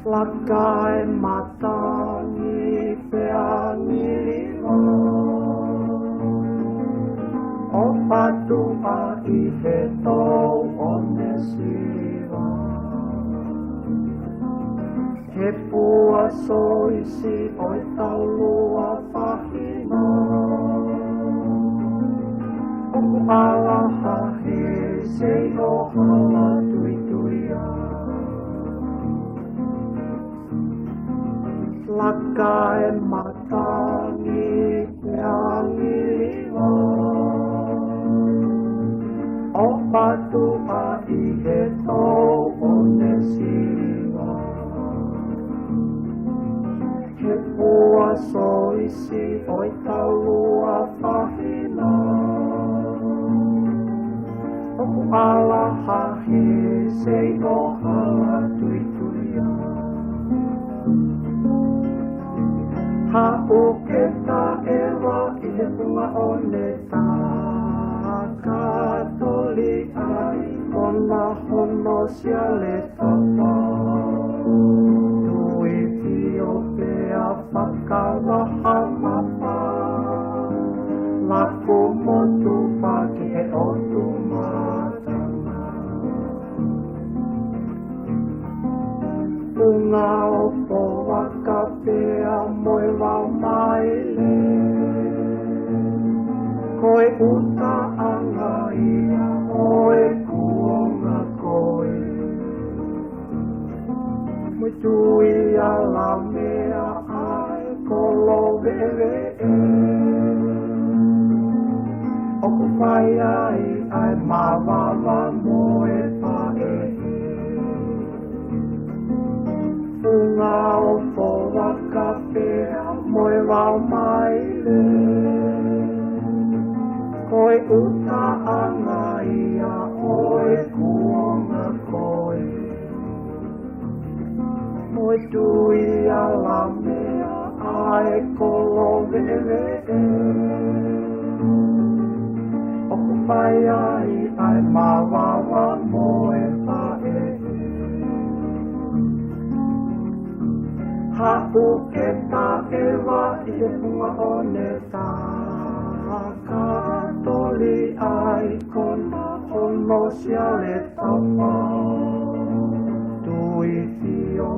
Lakai matangi peangi liva O FATU'A KIHE TOU'ONE SILIVA He pua SOISI oi TAULUA FAHINA O ALAHA he sei o Halatuituia Lakai matangi peangi liva O FATU'A KIHE TOU'ONE SILIVA He pua SOISI oi TAULUA FAHINA O ALAHA he sei o Halatuituia Ha'u KETA ewa I he Funga'Onetaka TOLI AIKONA HONO SIALETAFA TUIFIO FAKAVAHAMAPA LAKU TUFA KIHE o MATANGA OFOVAKA moi LAUMAILE Koe UTA'ANGA ia oe KUONGA KOEE Mutui ALAMEA ai KOLOVE'EVE'E Oku whai ai MAVAVA moe FAHINA Funga'Onetaka moi LAUMAILE Koe UTA'ANGA ia oe KUONGA KOEE Moi tui ALAMEA ai KOLOVE'EVE'E Oku whai ai MAVAVA moe FAHINA Ha'u KETA ewa I he Funga'Onetaka TOLI AIKONA HONO SIALETAFA TUIFIO